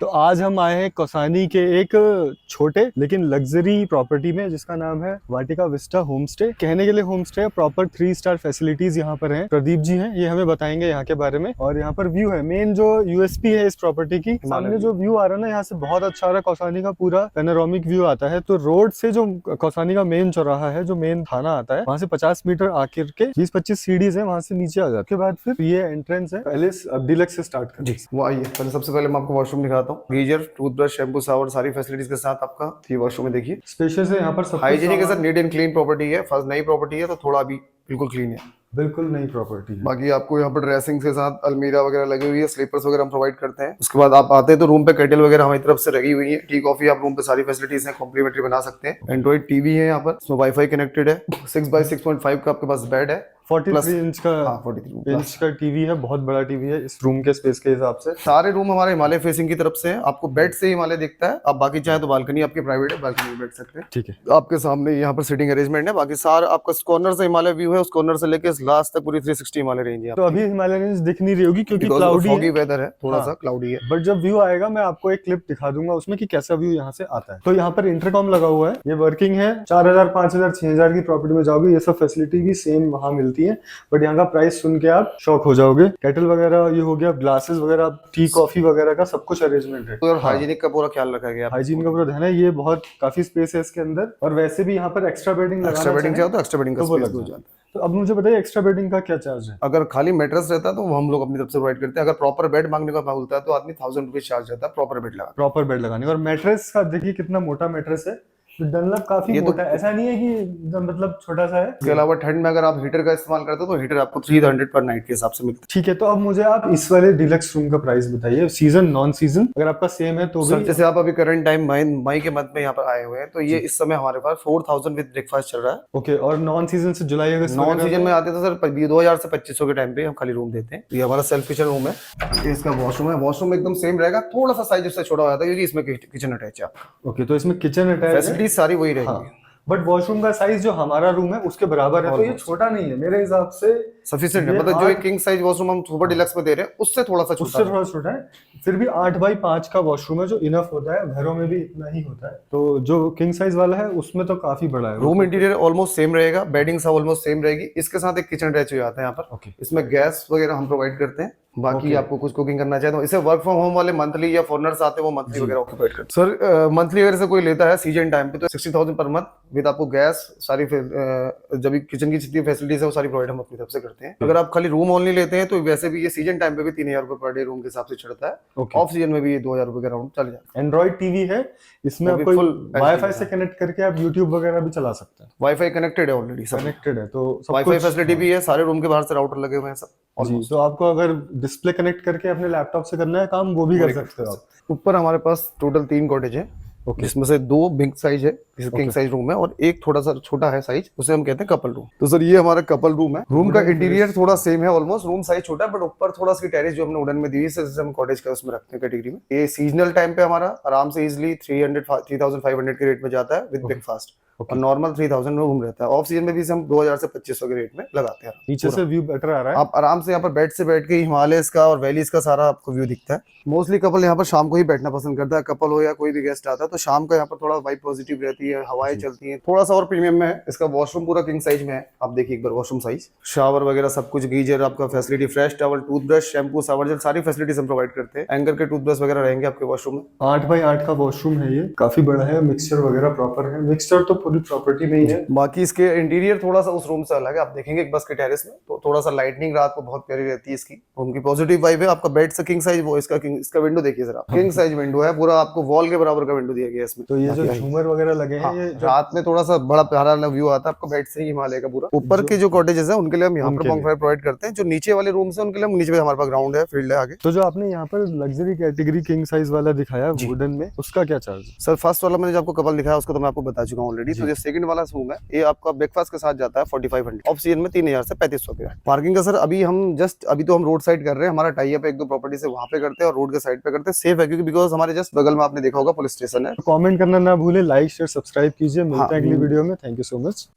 तो आज हम आए हैं कौसानी के एक छोटे लेकिन लग्जरी प्रॉपर्टी में जिसका नाम है वाटिका विस्टा होम स्टे। कहने के लिए home stay, proper 3 star facilities यहाँ पर हैं। प्रदीप जी हैं, ये हमें बताएंगे यहाँ के बारे में। और यहाँ पर व्यू है, मेन जो यूएसपी है इस प्रॉपर्टी की, सामने जो व्यू आ रहा है ना यहाँ से बहुत अच्छा आ रहा है। कौसानी का पूरा पैनोरामिक व्यू आता है। तो रोड से जो कौसानी का मेन चौराहा है, जो मेन थाना आता है, वहाँ से 50 मीटर आकर के 20-25 सीढ़ीज है, वहाँ से नीचे आ जाते। उसके बाद फिर ये एंट्रेंस है। पहले डीलक्स से स्टार्ट करें। वो आइए, पहले सबसे पहले मैं आपको वॉशरूम दिखाता हूँ। गीजर, टूथब्रश, शैम्पू, शावर सारी फैसिलिटीज के साथ आपका ये वॉशरूम में देखिए। स्पेशियस है यहाँ पर, सब हाइजीनिक के साथ नीट एंड क्लीन प्रॉपर्टी है। फर्स्ट नई प्रॉपर्टी है तो थोड़ा अभी बिल्कुल क्लीन है, बिल्कुल नई प्रॉपर्टी है। बाकी आपको यहाँ पर ड्रेसिंग के साथ अलमीरा वगैरह लगी हुई है, स्लीपर्स वगैरह हम प्रोवाइड करते हैं। उसके बाद आप आते हैं तो रूम पे केटल वगैरह हमारी तरफ से लगी हुई है। टी कॉफी आप रूम पे सारी फैसिलिटीज हैं, कॉम्प्लीमेंट्री बना सकते हैं। एंड्रॉइड टीवी है यहाँ पर, इसमें वाईफाई कनेक्टेड है। 6x6.5 का आपके पास बेड है। 43 इंच का, हाँ 43 इंच का टीवी है, बहुत बड़ा टीवी है इस रूम के स्पेस के हिसाब से। सारे रूम हमारे हिमालय फेसिंग की तरफ से है। आपको बेड से हिमालय दिखता है। आप बाकी चाहे तो बालकनी आपकी प्राइवेट है, बालकनी में बैठ सकते हैं। ठीक है, आपके सामने यहाँ पर सिटिंग अरेंजमेंट है। बाकी सारा आपका कॉर्नर से हिमालय व्यू है, उस कॉर्नर से लेके लास्ट तक पूरी 360 हिमालय रेंज है। तो अभी हिमालय रेंज दिख नहीं रही होगी क्योंकि क्लाउडी फॉगी वेदर है, थोड़ा सा क्लाउडी है। बट जब व्यू आएगा मैं आपको एक क्लिप दिखा दूंगा उसमें कि कैसा व्यू यहाँ से आता है। तो यहाँ पर इंटरकॉम लगा हुआ है, ये वर्किंग है। 4000, 5000, 6000 की प्रॉपर्टी में जाओगे ये सब फैसिलिटी भी सेम वहाँ मिलती है, बट यहाँ का प्राइस सुन के आप शॉक हो जाओगे। केटल वगैरह ये हो गया, ग्लासेस वगैरह, टी कॉफी वगैरह का सब कुछ अरेंजमेंट है। तो हाइजीनिक का पूरा ख्याल रखा गया। हाइजीन का पूरा ध्यान है। ये बहुत काफी स्पेस है इसके अंदर। और वैसे भी यहाँ पर एक्स्ट्रा बेडिंग लगाना एक्स्ट्रा बेडिंग चाहिए तो एक्स्ट्रा बेडिंग का तो वो स्पेस लग हो जाता है। जाता है। तो अब मुझे बताइए एक्स्ट्रा बेडिंग का क्या चार्ज है? अगर खाली मैट्रेस रहता है तो वो हम लोग अपनी तरफ से प्रोवाइड करते हैं। अगर प्रॉपर बेड मांगने का बोलता है तो आदमी 1000 रुपीज चार्ज रहता है प्रॉपर बेड लगा। प्रॉपर बेड लगाने का। और मैट्रेस का देखिए कितना मोटा मैट्रेस है। डनलप काफी मोटा है, ऐसा नहीं है कि मतलब छोटा सा है। इसके अलावा ठंड में अगर आप हीटर का इस्तेमाल करते हो तो हीटर आपको 300 पर नाइट के हिसाब से मिलता है। ठीक है, तो अब मुझे आप इस वाले डिलक्स रूम का प्राइस बताइए, सीजन नॉन सीजन अगर आपका सेम है तो सर भी। जैसे आप अभी करंट टाइम मई के मंथ में यहाँ पर आए हुए हैं तो ये इस समय हमारे पास 4000 विद ब्रेकफास्ट चल रहा है। ओके, और नॉन सीजन से जुलाई अगस्त नॉन सीजन में आते तो सर 2000 से 2500 के टाइम पे हम खाली रूम देते हैं। ये हमारा सेल्फ किचन रूम है, ये इसका वॉशरूम है। वॉशरूम एकदम सेम रहेगा, थोड़ा सा साइज उससे छोटा हो जाता है क्योंकि इसमें किचन अटैच है आपका। ओके, तो इसमें किचन अटैच है, फैसिलिटीज सारी वही रहेगी। बट वॉशरूम का साइज जो हमारा रूम है उसके बराबर है, तो ये छोटा नहीं है मेरे हिसाब से, सफिशिएंट है। मतलब जो एक किंग साइज वॉशरूम हम सुपर डिलक्स में दे रहे हैं उससे थोड़ा सा छोटा है। फिर भी 8x5 का वॉशरूम है जो इनफ होता है, घरों में भी इतना ही होता है। तो जो किंग साइज वाला है उसमें तो काफी बड़ा है। रूम इंटीरियर ऑलमोस्ट सेम रहेगा, बेडिंग सब ऑलमोस्ट सेम रहेगी। इसके साथ एक किचन अटैच हो जाता है यहाँ पर। इसमें गैस वगैरह हम प्रोवाइड करते हैं। बाकी आपको कुछ कुकिंग करना चाहे तो इसे वर्क फ्रॉम होम वाले मंथली या फॉरनर्स आते हैं वो मंथली वगैरह ऑक्यूपाइड करते हैं। सर मंथली अगर से कोई लेता है सीजन टाइम पे तो 60,000 पर मंथ विद आपको गैस सारी जब भी किचन की जितनी फैसिलिटीज है वो सारी प्रोवाइड हम अपनी तरफ से करते हैं। अगर आप खाली रूम ओनली लेते हैं तो वैसे भी ये सीजन टाइम पे भी 3000 रुपए पर डे रूम के हिसाब से चढ़ता है। ऑफ सीजन में भी ये 2000 रुपए के राउंड चल जाता है। एंड्रॉइड टीवी है इसमें, आप वाईफाई से कनेक्ट करके आप यूट्यूब वगैरह भी चला सकते हैं। वाईफाई कनेक्टेड है ऑलरेडी, कनेक्टेड है तो वाईफाई फैसिलिटी भी है। सारे रूम के बाहर से राउटर लगे हुए हैं सब। जी, तो आपको अगर डिस्प्ले कनेक्ट करके अपने लैपटॉप से करना है काम वो भी कर सकते हो आप। ऊपर हमारे पास टोटल 3 कॉटेज है, जिसमें से 2 बिग साइज है, किंग साइज रूम है, और एक थोड़ा सा छोटा है साइज, उसे हम कहते हैं कपल रूम। तो सर ये हमारा कपल रूम है। रूम का इंटीरियर थोड़ा सेम है ऑलमोस्ट, रूम साइज छोटा है बट ऊपर थोड़ा सी टेरेस जो हमने वुडन में दी है, जैसे हम कॉटेज का उसमें रखते हैं कैटेगरी में। ये सीजनल टाइम पे हमारा आराम से इजिली 3500 के रेट में जाता है विद ब्रेकफास्ट, और नॉर्मल 3000 में रूम रहता है। ऑफ सीजन में भी हम 2000 से 2500 के रेट में लगाते हैं। नीचे से व्यू बेटर आ रहा है, आप आराम से यहाँ पर बेड से बैठ के हिमालयस का और वैलीज का सारा आपको व्यू दिखता है। मोस्टली कपल यहाँ पर शाम को ही बैठना पसंद करता है, कपल हो या कोई भी गेस्ट आता है तो शाम का यहाँ पर थोड़ा वाइब पॉजिटिव रहती है, हवाएं चलती हैं। थोड़ा सा और प्रीमियम में है। इसका वॉशरूम पूरा किंग साइज में है, आप देखिए एक बार वॉशरूम साइज, शावर वगैरह सब कुछ, गीजर आपका facility, fresh towel, toothbrush, shampoo, shower gel, सारी फैसिलिटीज हम प्रोवाइड करते हैं। एंकर के टूथब्रश वगैरह रहेंगे आपके वॉशरूम में। 8x8 का वॉशरूम है, ये काफी बड़ा है, मिक्सचर वगैरह प्रॉपर है। मिक्सचर तो पूरी प्रॉपर्टी में ही है। बाकी इसके इंटीरियर थोड़ा सा उस रूम से अलग है, आप देखेंगे एक बस के टेरेस में तो थोड़ा सा लाइटनिंग रात को बहुत प्यारी रहती है इसकी। रूम की पॉजिटिव वाइब है। आपका बेड से किंग साइज, वो इसका विंडो देखिए जरा, किंग साइज विंडो है पूरा, आपको वॉल के बराबर का विंडो दिया गया है इसमें। तो ये जो झूमर वगैरह लगे हैं, ये रात में थोड़ा सा बड़ा प्यारा व्यू आता है आपको बेड से ही हिमालय का पूरा। ऊपर के जो कॉटेजेस है उनके लिए हम यहाँ पर बॉनफायर प्रोवाइड करते हैं। जो नीचे वाले रूम्स है उनके लिए हम नीचे हमारे पास ग्राउंड है, फील्ड है आगे। तो जो आपने यहाँ पर लग्जरी कैटेगरी किंग साइज वाला दिखाया वुडन में, उसका क्या चार्ज है? सर फर्स्ट वाला मैंने जो आपको कपल दिखाया उसको तो मैं आपको बता चुका हूँ ऑलरेडी। तो जो सेकंड वाला रूम है ये आपका ब्रेकफास्ट के साथ जाता है 4500, ऑफ सीजन में 3000 से 3500 के। पार्किंग का सर अभी तो हम रोड साइड कर रहे हैं, हमारा टाई अप 1-2 प्रॉपर्टी से वहाँ पे करते हैं और रोड के साइड पे करते हैं। सेफ है क्योंकि बिकॉज हमारे जस्ट बगल में आपने देखा होगा पुलिस स्टेशन है। कमेंट करना ना भूले, लाइक शेयर सब्सक्राइब कीजिए। मिलते हैं अगली वीडियो में। Thank you so much.